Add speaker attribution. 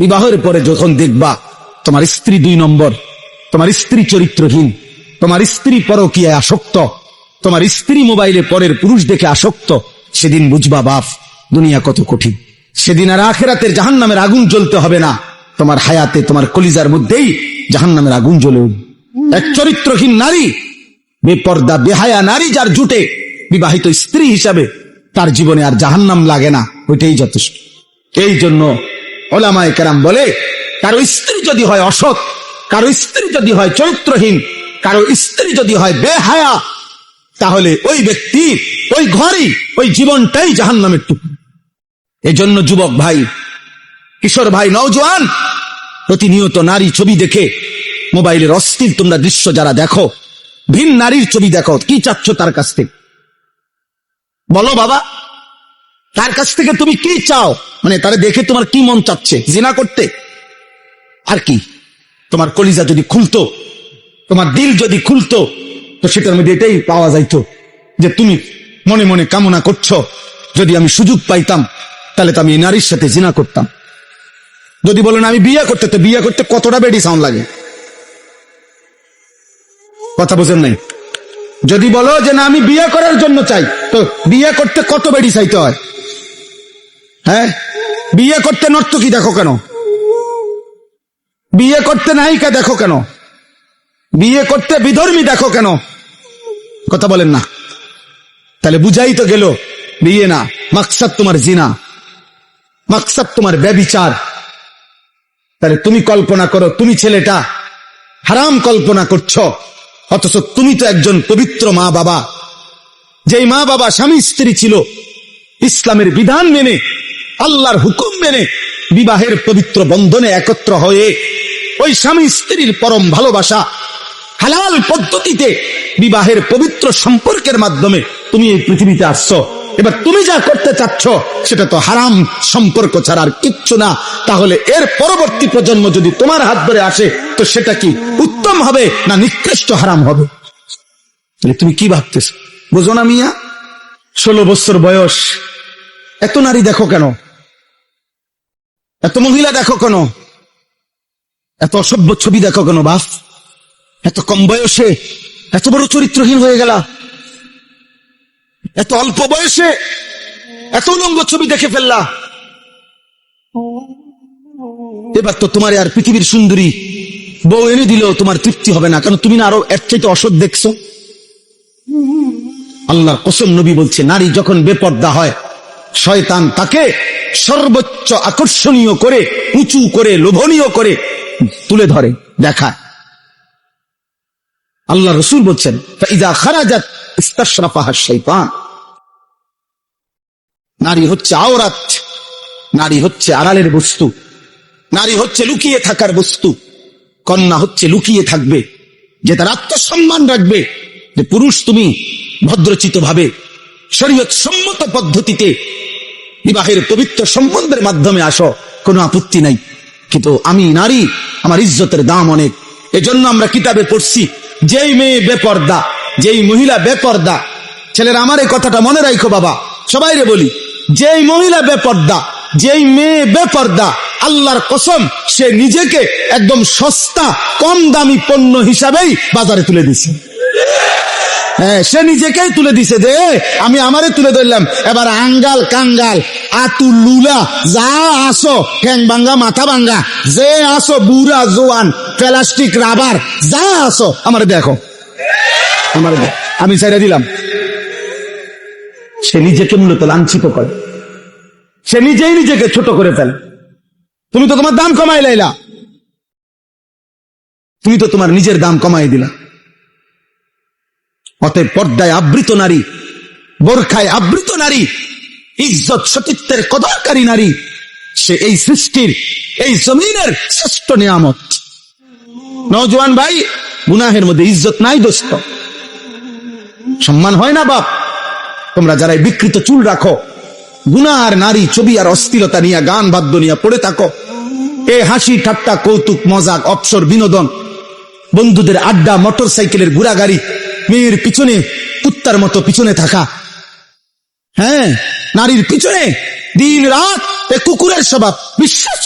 Speaker 1: বিবাহের পরে যখন দেখবা তোমার স্ত্রী 2 নম্বর, তোমার স্ত্রী চরিত্রহীন, তোমার স্ত্রী পরকীয়ায় আসক্ত, তোমার স্ত্রী মোবাইলে পরের পুরুষ দেখে আসক্ত, সেদিন বুঝবা বাপ দুনিয়া কত কঠিন। সেদিন আর আখিরাতের জাহান্নামের আগুন জ্বলতে হবে না, তোমার হায়াতে তোমার কলিজার মধ্যেই জাহান্নামের আগুন জ্বলে উঠবে। এক চরিত্রহীন নারী, বেপর্দা বেহায়া নারী যার জুটে বিবাহিত স্ত্রী হিসাবে, তার জীবনে আর জাহান্নাম লাগে না, ওইটাই যথেষ্ট। এই জন্য ওলামায়ে কেরাম বলে, কারো স্ত্রী যদি হয় অসৎ, কারো স্ত্রী যদি হয় চরিত্রহীন, কারো স্ত্রী যদি হয় বেহায়া, তাহলে ওই ব্যক্তি ওই ঘরই ওই জীবনটাই জাহান্নামের টুকরো। এজন্য যুবক ভাই, কিশোর ভাই, নওজোয়ান, প্রতিনিয়ত নারী ছবি দেখে মোবাইলের অশ্লীল তোমরা দৃশ্য যারা দেখো, ভিন নারীর ছবি দেখো, কি চাচ্ছ তার কাছ থেকে? বলো বাবা, তার কাছ থেকে তুমি কি চাও? মানে তারা দেখে তোমার কি মন চাচ্ছে? জিনা করতে? আর কি? তোমার কলিজা যদি খুলতো, তোমার দিল যদি খুলতো, তো সেটার মধ্যে এটাই পাওয়া যাইতো যে তুমি মনে মনে কামনা করছো, যদি আমি সুযোগ পাইতাম তাহলে তো আমি এই নারীর সাথে জিনা করতাম। যদি বলেন আমি বিয়ে করতে, তো বিয়ে করতে কতটা বেডি সাউন্ড লাগে? কথা বুঝেন নাই? যদি বলো যে না আমি বিয়ে করার জন্য চাই, তো বিয়ে করতে কত বেডি চাইতে হয়? হ্যাঁ, বিয়ে করতে নর্তকী দেখো কেন? বিয়ে করতে নায়িকা দেখো কেন? বিয়ে করতে বিধর্মী দেখো কেন? কথা বলেন না? তাহলে বুঝাই তো গেল বিয়ে না, মাকসাদ তোমার জিনা, মাকসাদ তোমার ব্যভিচার। তাহলে তুমি কল্পনা করো, তুমি ছেলেটা হারাম কল্পনা করছো, অথচ তুমি তো একজন পবিত্র মা বাবা। যেই মা বাবা স্বামী স্ত্রী ছিল, ইসলামের বিধান মেনে, আল্লাহর হুকুম মেনে বিবাহের পবিত্র বন্ধনে একত্র হয়ে ওই স্বামী স্ত্রীর পরম ভালোবাসা, হালাল পদ্ধতিতে বিবাহের পবিত্র সম্পর্কের মাধ্যমে তুমি এই পৃথিবীতে আসছো। এবার তুমি যা করতে চাচ্ছ সেটা তো হারাম সম্পর্ক ছাড়া আর কিচ্ছু না। তাহলে এর পরবর্তী প্রজন্ম যদি তোমার হাত ধরে আসে, তো সেটা কি উত্তম হবে না নিকৃষ্ট হারাম হবে? তুমি কি ভাবতেছ? বুঝো না মিয়া? 16 বছর বয়স, এত নারী দেখো কেন? এত মহিলা দেখো কেন? এত অসভ্য ছবি দেখো কেন বাপ? এত কম বয়সে এত বড় চরিত্রহীন হয়ে গেলা? এত অল্প বয়সে এত উলঙ্গ ছবি দেখে ফেললা? এবার তো তোমার আর পৃথিবীর সুন্দরী বউ এনে দিলেও তোমার তৃপ্তি হবে না, কারণ তুমি না আরো এর চাইতে অসৎ দেখছো। আল্লাহর কসম, নবী বলছে, নারী যখন বেপর্দা হয়, শয়তান তাকে সর্বোচ্চ আকর্ষণীয় করে, উঁচু করে, লোভনীয় করে তুলে ধরে, দেখায়। আল্লাহ রসুল বলছেন, ফাইযা খারাজাত ইস্তাশরাফাহা শাইতান। নারী হচ্ছে আওরাত, নারী হচ্ছে আড়ালের বস্তু, নারী হচ্ছে লুকিয়ে থাকার বস্তু। কন্যা হচ্ছে লুকিয়ে থাকবে, যে তার আত্মসম্মান রাখবে, যে পুরুষ তুমি ভদ্রচিত ভাবে শরীয়ত সম্মত পদ্ধতিতে বিবাহের পবিত্র সম্বন্ধের মাধ্যমে আসো, কোনো আপত্তি নাই। কিন্তু আমি নারী, আমার ইজ্জতের দাম অনেক। এজন্য আমরা কিতাবে পড়ছি, যেই মেয়ে বেপর্দা, যেই মহিলা বেপর্দা, ছেলেরা আমার এই কথাটা মনে রাখো বাবা, সবাইরে বলি, যেই মহিলা বেপর্দা, যেই মেয়ে বেপর্দা, আল্লাহর কসম, সে নিজেকে একদম সস্তা কম দামি পণ্য হিসাবেই বাজারে তুলে দিছে। হ্যাঁ, সে নিজেকেই তুলে দিছে যে আমি আমারে তুলে ধরলাম। এবার আঙ্গাল কাঙ্গাল আতু লুলা যা আসো, ঠ্যাং ভাঙ্গা মাথা ভাঙ্গা, যে আসো বুড়া জোয়ান প্লাস্টিক রাবার যা আসো, আমারে দেখো, আমারে আমি ছেড়ে দিলাম। সে নিজেকে মূলত লাঞ্ছিত করে, সে নিজেই নিজেকে ছোট করে ফেলে। তুমি তো তোমার দাম কমাই লাইলা, তুমি তো তোমার নিজের দাম কমাই দিলা। অতএব পর্দায় আবৃত নারী, বোরখায় আবৃত নারী, ইজ্জত সতীত্বের কদরকারী নারী, সে এই সৃষ্টির, এই জমিনের শ্রেষ্ঠ নিয়ামত। নওজোয়ান ভাই, গুনাহের মধ্যে ইজ্জত নাই দোস্ত, সম্মান হয় না বাপ। তোমরা যারা বিকৃত চুল রাখো, গুনাহ আর নারী ছবি আর অস্থিরতা নিয়ে গান বাদ্য নিয়ে পড়ে থাকো, এ হাসি ঠাট্টা কৌতুক মজাক অবসর বিনোদন, বন্ধুদের আড্ডা, মোটর সাইকেলের ঘোরাগাড়ি, মেয়ের পিছনে কুত্তার মতো পিছনে থাকা, হ্যাঁ, নারীর পিছনে দিন রাত, এ কুকুরের স্বভাব। বিশ্বাস